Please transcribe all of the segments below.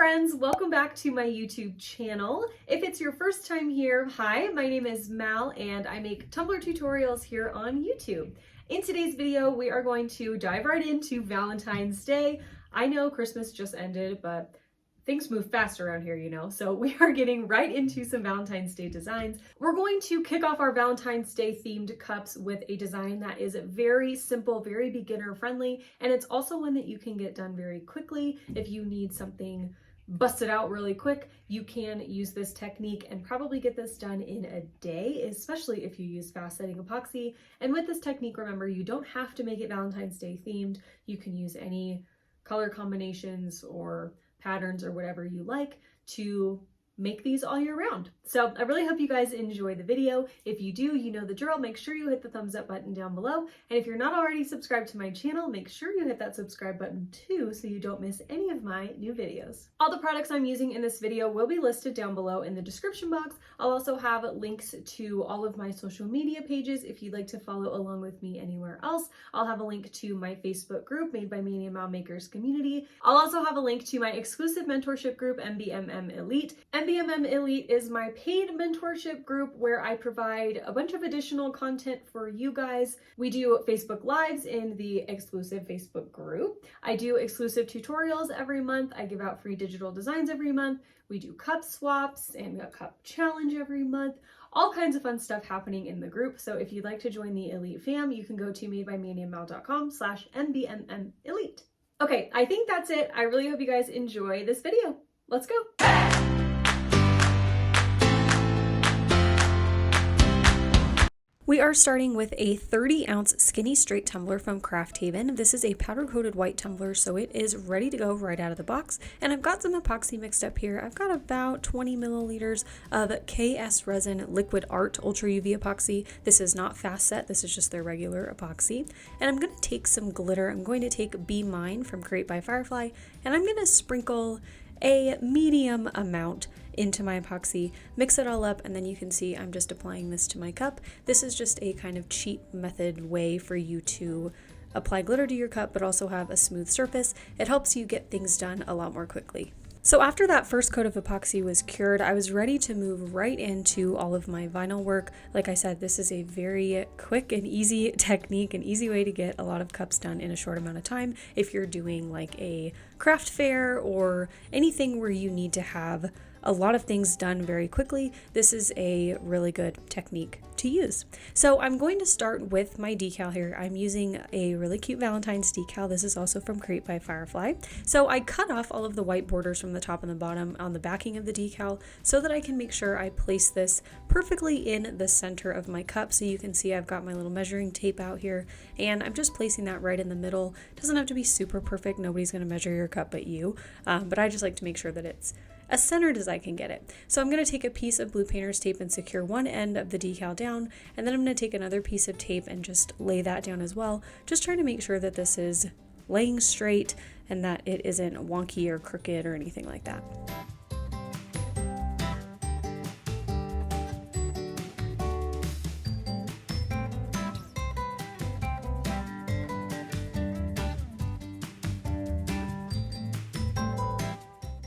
friends, welcome back to my YouTube channel. If it's your first time here, hi, my name is Mal and I make Tumbler tutorials here on YouTube. In today's video, we are going to dive right into Valentine's Day. I know Christmas just ended, but things move fast around here, you know, so we are getting right into some Valentine's Day designs. We're going to kick off our Valentine's Day themed cups with a design that is very simple, very beginner friendly, and it's also one that you can get done very quickly. If you need something busted out really quick, you can use this technique and probably get this done in a day, especially if you use fast setting epoxy. And with this technique, remember, you don't have to make it Valentine's Day themed. You can use any color combinations or patterns or whatever you like to make these all year round. So I really hope you guys enjoy the video. If you do, you know the drill. Make sure you hit the thumbs up button down below. And if you're not already subscribed to my channel, make sure you hit that subscribe button too so you don't miss any of my new videos. All the products I'm using in this video will be listed down below in the description box. I'll also have links to all of my social media pages if you'd like to follow along with me anywhere else. I'll have a link to my Facebook group, Made by MANIANDMAL Makers Community. I'll also have a link to my exclusive mentorship group, MBMM Elite. MBMM Elite is my paid mentorship group where I provide a bunch of additional content for you guys. We do Facebook Lives in the exclusive Facebook group. I do exclusive tutorials every month. I give out free digital designs every month. We do cup swaps and a cup challenge every month. All kinds of fun stuff happening in the group. So if you'd like to join the Elite fam, you can go to madebymaniandmal.com/MBMM Elite. Okay, I think that's it. I really hope you guys enjoy this video. Let's go. We are starting with a 30-ounce skinny straight tumbler from Craft Haven. This is a powder-coated white tumbler, so it is ready to go right out of the box. And I've got some epoxy mixed up here. I've got about 20 milliliters of KSRESIN Liquid Art Ultra UV epoxy. This is not fast set, this is just their regular epoxy. And I'm going to take some glitter. I'm going to take Be Mine from By Firefly, and I'm going to sprinkle a medium amount into my epoxy, mix it all up, and then you can see I'm just applying this to my cup. This is just a kind of cheap method way for you to apply glitter to your cup but also have a smooth surface. It helps you get things done a lot more quickly. So after that first coat of epoxy was cured, I was ready to move right into all of my vinyl work. Like I said, this is a very quick and easy technique, an easy way to get a lot of cups done in a short amount of time. If you're doing like a craft fair or anything where you need to have a lot of things done very quickly, this is a really good technique to use. So I'm going to start with my decal here. I'm using a really cute Valentine's decal. This is also from By Firefly. So I cut off all of the white borders from the top and the bottom on the backing of the decal so that I can make sure I place this perfectly in the center of my cup. So you can see I've got my little measuring tape out here and I'm just placing that right in the middle. It doesn't have to be super perfect. Nobody's going to measure your cup but you, but I just like to make sure that it's as centered as I can get it. So I'm going to take a piece of blue painter's tape and secure one end of the decal down, and then I'm going to take another piece of tape and just lay that down as well, just trying to make sure that this is laying straight and that it isn't wonky or crooked or anything like that.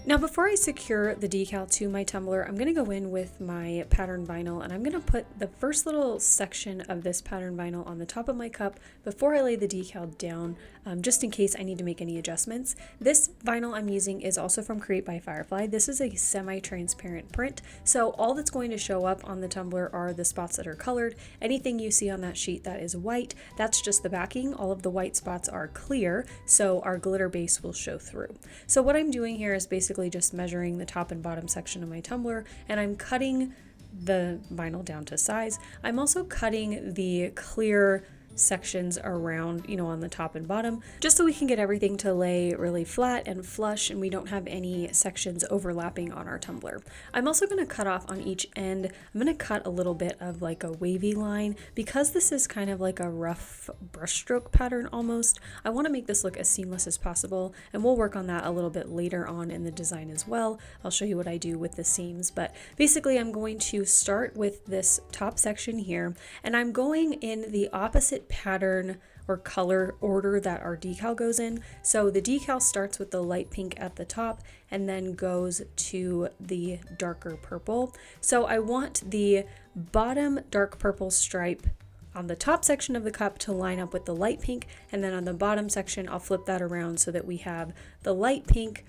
Now before I secure the decal to my tumbler, I'm going to go in with my pattern vinyl and I'm going to put the first little section of this pattern vinyl on the top of my cup before I lay the decal down, just in case I need to make any adjustments. This vinyl I'm using is also from By Firefly. This is a semi-transparent print, so all that's going to show up on the tumbler are the spots that are colored. Anything you see on that sheet that is white, that's just the backing. All of the white spots are clear, so our glitter base will show through. So what I'm doing here is basically just measuring the top and bottom section of my tumbler, and I'm cutting the vinyl down to size. I'm also cutting the clear sections around, on the top and bottom, just so we can get everything to lay really flat and flush and we don't have any sections overlapping on our tumbler. I'm also going to cut off on each end. I'm going to cut a little bit of like a wavy line because this is kind of like a rough brushstroke pattern almost. I want to make this look as seamless as possible, and we'll work on that a little bit later on in the design as well. I'll show you what I do with the seams, but basically I'm going to start with this top section here, and I'm going in the opposite pattern or color order that our decal goes in. So the decal starts with the light pink at the top and then goes to the darker purple. So I want the bottom dark purple stripe on the top section of the cup to line up with the light pink, and then on the bottom section I'll flip that around so that we have the light pink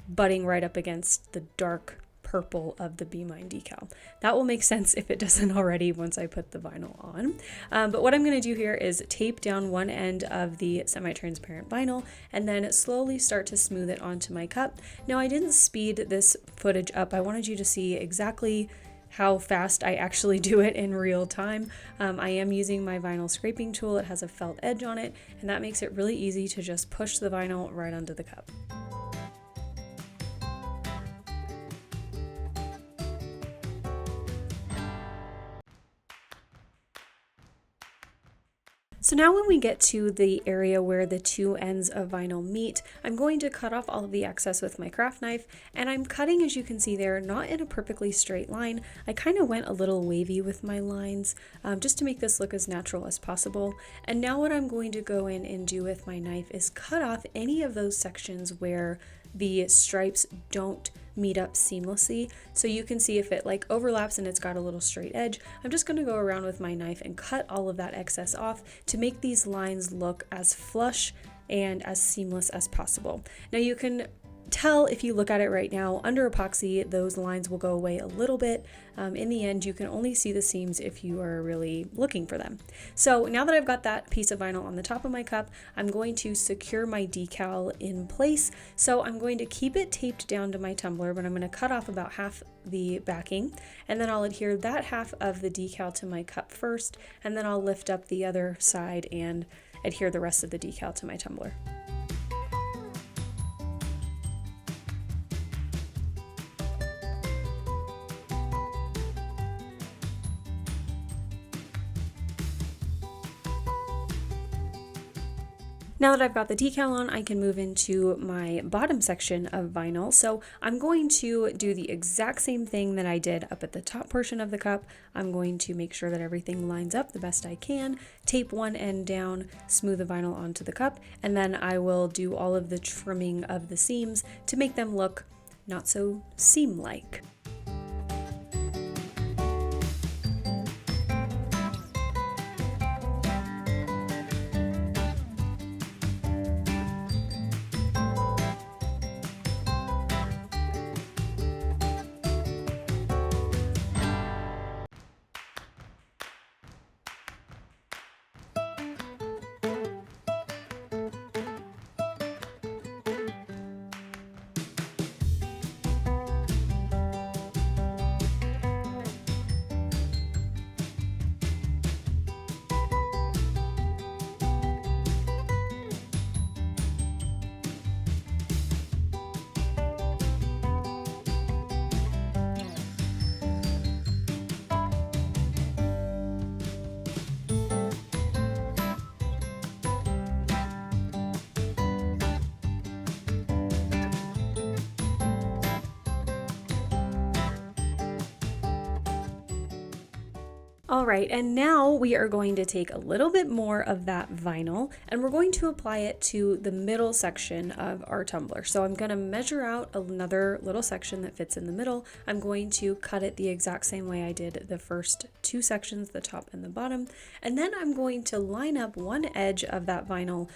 butting right up against the dark purple of the Be Mine decal. That will make sense if it doesn't already once I put the vinyl on. But what I'm going to do here is tape down one end of the semi-transparent vinyl and then slowly start to smooth it onto my cup. Now I didn't speed this footage up. I wanted you to see exactly how fast I actually do it in real time. I am using my vinyl scraping tool. It has a felt edge on it, and that makes it really easy to just push the vinyl right onto the cup. So now when we get to the area where the two ends of vinyl meet, I'm going to cut off all of the excess with my craft knife, and I'm cutting, as you can see there, not in a perfectly straight line. I kind of went a little wavy with my lines just to make this look as natural as possible. And now what I'm going to go in and do with my knife is cut off any of those sections where the stripes don't meet up seamlessly. So you can see if it like overlaps and it's got a little straight edge, I'm just going to go around with my knife and cut all of that excess off to make these lines look as flush and as seamless as possible. Now you can tell if you look at it right now, under epoxy those lines will go away a little bit. In the end you can only see the seams if you are really looking for them. So now that I've got that piece of vinyl on the top of my cup, I'm going to secure my decal in place. So I'm going to keep it taped down to my tumbler, but I'm going to cut off about half the backing, and then I'll adhere that half of the decal to my cup first, and then I'll lift up the other side and adhere the rest of the decal to my tumbler. Now that I've got the decal on, I can move into my bottom section of vinyl. So I'm going to do the exact same thing that I did up at the top portion of the cup. I'm going to make sure that everything lines up the best I can, tape one end down, smooth the vinyl onto the cup, and then I will do all of the trimming of the seams to make them look not so seam-like. All right, and now we are going to take a little bit more of that vinyl and we're going to apply it to the middle section of our tumbler. So I'm going to measure out another little section that fits in the middle. I'm going to cut it the exact same way I did the first two sections, the top and the bottom. And then I'm going to line up one edge of that vinyl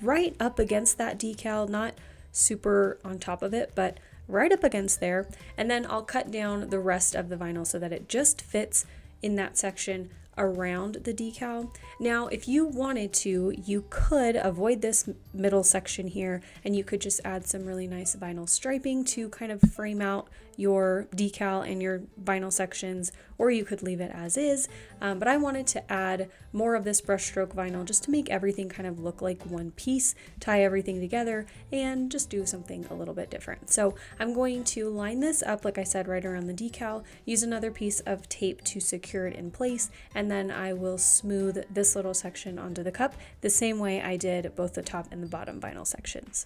right up against that decal, not super on top of it, but right up against there. And then I'll cut down the rest of the vinyl so that it just fits in that section around the decal. Now, if you wanted to, you could avoid this middle section here and you could just add some really nice vinyl striping to kind of frame out your decal and your vinyl sections, or you could leave it as is. But I wanted to add more of this brushstroke vinyl just to make everything kind of look like one piece, tie everything together, and just do something a little bit different. So I'm going to line this up, like I said, right around the decal, use another piece of tape to secure it in place, and then I will smooth this little section onto the cup the same way I did both the top and the bottom vinyl sections.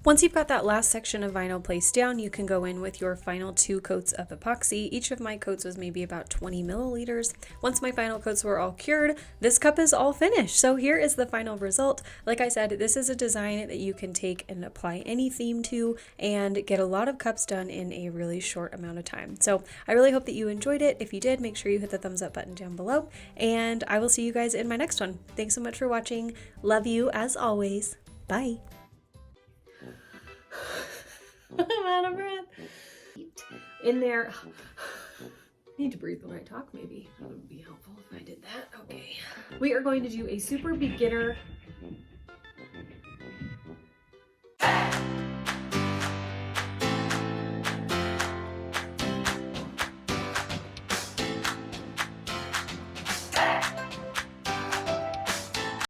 Once you've got that last section of vinyl placed down, you can go in with your final 2 coats of epoxy. Each of my coats was maybe about 20 milliliters. Once my final coats were all cured, this cup is all finished. So here is the final result. Like I said, this is a design that you can take and apply any theme to and get a lot of cups done in a really short amount of time. So I really hope that you enjoyed it. If you did, make sure you hit the thumbs up button down below, and I will see you guys in my next one. Thanks so much for watching. Love you as always. Bye. I'm out of breath. In there. Need to breathe when I talk, maybe. That would be helpful if I did that. Okay. We are going to do a super beginner